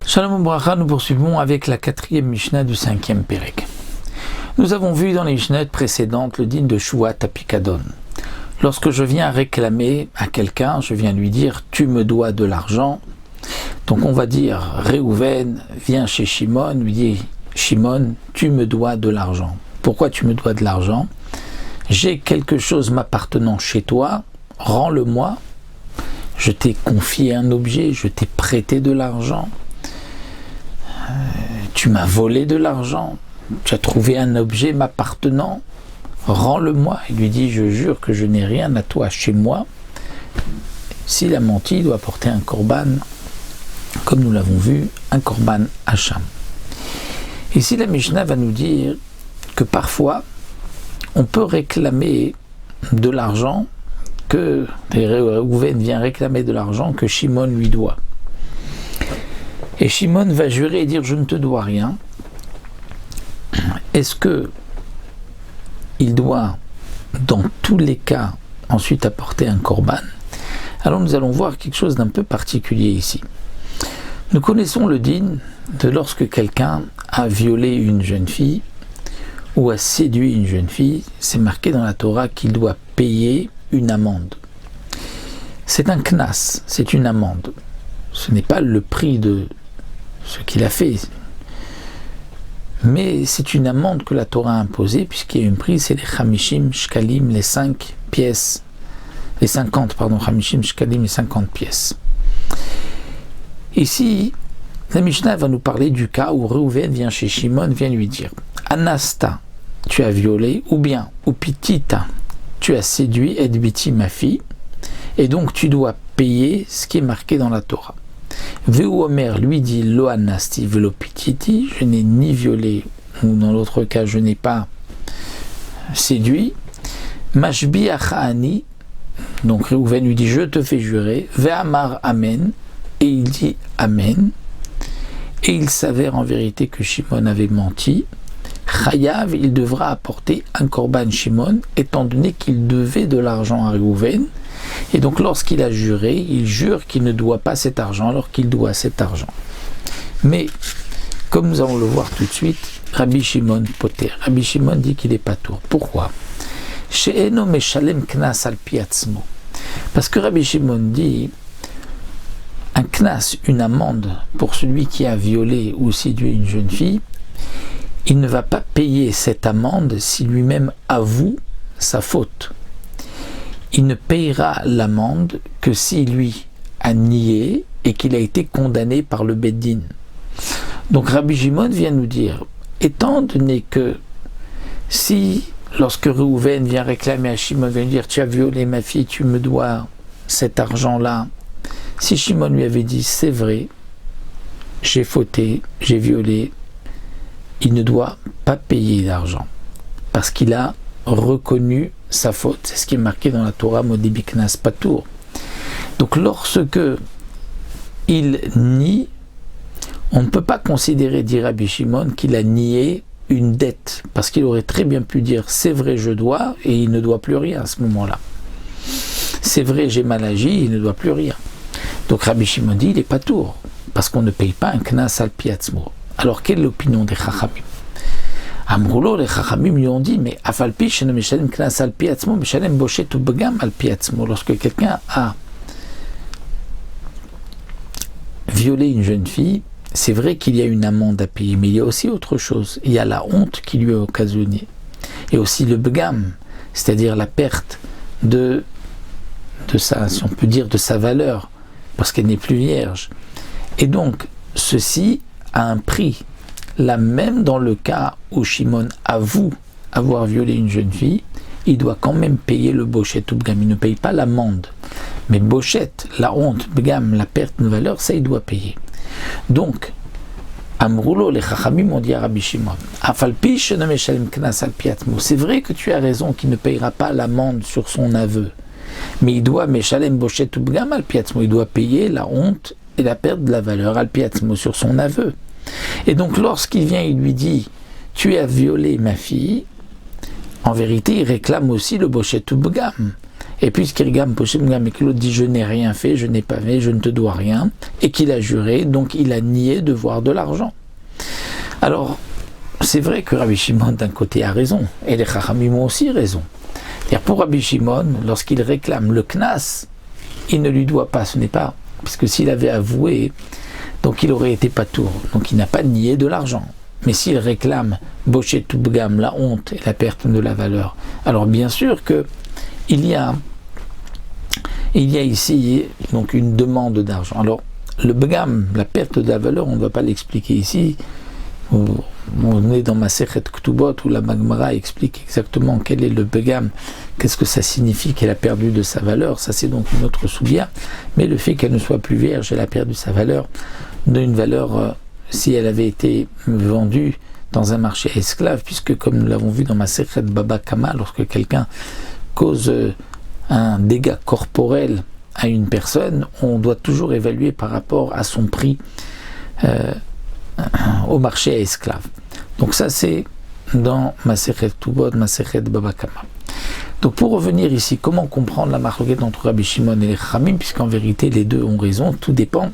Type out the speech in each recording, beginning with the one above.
Shalom Bracha, nous poursuivons avec la 4e Mishnah du 5e Pérek. Nous avons vu dans les Mishnahs précédentes le din de Shuvat Apikadon. Lorsque je viens réclamer à quelqu'un, je viens lui dire « tu me dois de l'argent ». Donc on va dire Réhouven vient chez Shimon, lui dit « Shimon, tu me dois de l'argent ». Pourquoi tu me dois de l'argent ? J'ai quelque chose m'appartenant chez toi, rends-le-moi. Je t'ai confié un objet, je t'ai prêté de l'argent. Tu m'as volé de l'argent, tu as trouvé un objet m'appartenant, rends-le-moi. Il lui dit, je jure que je n'ai rien à toi chez moi. S'il a menti, il doit porter un korban, comme nous l'avons vu, un korban hacham. Ici, la Mishnah va nous dire que parfois, on peut réclamer de l'argent, que Réhouven vient réclamer de l'argent que Shimon lui doit. Et Shimon va jurer et dire « je ne te dois rien ». Est-ce que il doit, dans tous les cas, ensuite apporter un korban ? Alors nous allons voir quelque chose d'un peu particulier ici. Nous connaissons le din de lorsque quelqu'un a violé une jeune fille ou a séduit une jeune fille, c'est marqué dans la Torah qu'il doit payer une amende. C'est un knas, c'est une amende. Ce n'est pas le prix de ce qu'il a fait, mais c'est une amende que la Torah a imposée, puisqu'il y a un prix, c'est les chamishim shkalim, les 5 pièces, les 50, chamishim shkalim, les 50 pièces. Ici, la Mishnah va nous parler du cas où Réhouven vient chez Shimon, vient lui dire Anasta, tu as violé, ou bien Upitita, tu as séduit Edbiti, ma fille, et donc tu dois payer ce qui est marqué dans la Torah. Veu Omer lui dit Lo anasti velo pititi, je n'ai ni violé, ou dans l'autre cas je n'ai pas séduit. Mashbi achaani, donc Réhouven lui dit je te fais jurer. Ve'amar amen, et il dit amen. Et il s'avère en vérité que Shimon avait menti. Chayav, il devra apporter un korban Shimon, étant donné qu'il devait de l'argent à Réhouven. Et donc lorsqu'il a juré, il jure qu'il ne doit pas cet argent alors qu'il doit cet argent. Mais, comme nous allons le voir tout de suite, Rabbi Shimon poter. Rabbi Shimon dit qu'il est patour. Pourquoi ? She'eno meshalem knas al pi atzmo. Parce que Rabbi Shimon dit un knas, une amende pour celui qui a violé ou séduit une jeune fille, il ne va pas payer cette amende si lui-même avoue sa faute. Il ne payera l'amende que si lui a nié et qu'il a été condamné par le Beddin. Donc Rabbi Shimon vient nous dire, étant donné que si, lorsque Réhouven vient réclamer à Shimon, vient lui dire, tu as violé ma fille, tu me dois cet argent-là, si Shimon lui avait dit, c'est vrai, j'ai fauté, j'ai violé, il ne doit pas payer l'argent, parce qu'il a reconnu sa faute. C'est ce qui est marqué dans la Torah, Modi Biknas Patour. Donc lorsque il nie, on ne peut pas considérer, dit Rabbi Shimon, qu'il a nié une dette, parce qu'il aurait très bien pu dire c'est vrai je dois, et il ne doit plus rien à ce moment-là. C'est vrai j'ai mal agi, il ne doit plus rien. Donc Rabbi Shimon dit il est patour, parce qu'on ne paye pas un knas al pi atzmo. Alors quelle est l'opinion des Chachamim? Amroulo, les Chachamim lui ont dit, mais afalpi sheno meshalem knas al pi atzmo, meshalem boshet ou begam al pi atzmo. Lorsque quelqu'un a violé une jeune fille, c'est vrai qu'il y a une amende à payer, mais il y a aussi autre chose. Il y a la honte qui lui est occasionnée. Et aussi le begam, c'est-à-dire la perte de sa, si on peut dire, de sa valeur, parce qu'elle n'est plus vierge. Et donc, ceci a un prix. Là même dans le cas où Shimon avoue avoir violé une jeune fille, il doit quand même payer le bochet ou bgam. Il ne paye pas l'amende. Mais bochet, la honte, bgam, la perte de valeur, ça il doit payer. Donc, Amroulo, les Chachamim ont dit à Rabbi Shimon, Afalpi shenem eshalem knas al pi atzmo. C'est vrai que tu as raison qu'il ne payera pas l'amende sur son aveu, mais il doit meshalem bochet ou bgam al pi atzmo. Il doit payer la honte et la perte de la valeur al pi atzmo sur son aveu. Et donc lorsqu'il vient, il lui dit tu as violé ma fille, en vérité il réclame aussi le bochet ou bgam. Et puisqu'Irgam Poshem Gam et que l'autre dit je n'ai rien fait, je n'ai pas fait, je ne te dois rien, et qu'il a juré, donc il a nié devoir de l'argent. Alors, c'est vrai que Rabbi Shimon d'un côté a raison, et les Chachamim ont aussi raison. C'est-à-dire pour Rabbi Shimon, lorsqu'il réclame le Knas, il ne lui doit pas, ce n'est pas, parce que s'il avait avoué, donc il aurait été patour, donc il n'a pas nié de l'argent. Mais s'il réclame Bochet Toubgam, la honte et la perte de la valeur, alors bien sûr que il y a ici donc une demande d'argent. Alors le bgam, la perte de la valeur, on ne va pas l'expliquer ici. On est dans Masechet Ktubot où la Magmara explique exactement quel est le bgam, qu'est-ce que ça signifie qu'elle a perdu de sa valeur. Ça c'est donc une autre soubia. Mais le fait qu'elle ne soit plus vierge, elle a perdu sa valeur, d'une valeur si elle avait été vendue dans un marché esclave, puisque comme nous l'avons vu dans Masechet Baba Kama, lorsque quelqu'un cause un dégât corporel à une personne, on doit toujours évaluer par rapport à son prix au marché à esclaves. Donc ça c'est dans Masechet Tubot, Masechet Baba Kama. Donc pour revenir ici, comment comprendre la marloquette entre Rabbi Shimon et les Chachamim, puisqu'en vérité les deux ont raison, tout dépend.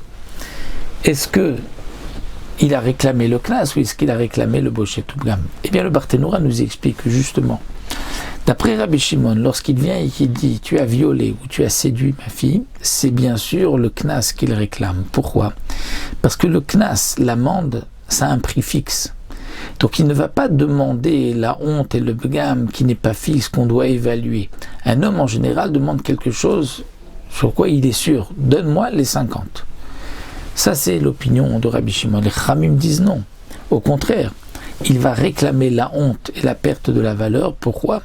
Est-ce que il a réclamé le Knas ou est-ce qu'il a réclamé le Bochet Toubgam? Eh bien le Barthénoura nous explique que justement, d'après Rabbi Shimon, lorsqu'il vient et qu'il dit « tu as violé ou tu as séduit ma fille », c'est bien sûr le Knas qu'il réclame. Pourquoi? Parce que le Knas, l'amende, ça a un prix fixe. Donc il ne va pas demander la honte et le bgam qui n'est pas fixe, qu'on doit évaluer. Un homme en général demande quelque chose sur quoi il est sûr. « Donne-moi les 50 ». Ça c'est l'opinion de Rabbi Shimon. Les Chachamim disent non. Au contraire, il va réclamer la honte et la perte de la valeur. Pourquoi?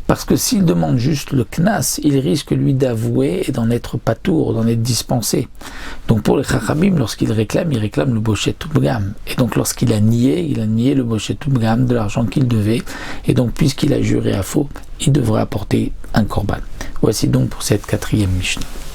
Parce que s'il demande juste le Knas, il risque lui d'avouer et d'en être patour, d'en être dispensé. Donc pour les Chachamim, lorsqu'il réclame, il réclame le Bochet Toubgam. Et donc lorsqu'il a nié le Bochet Toubgam de l'argent qu'il devait. Et donc puisqu'il a juré à faux, il devra apporter un korban. Voici donc pour cette 4e Mishnah.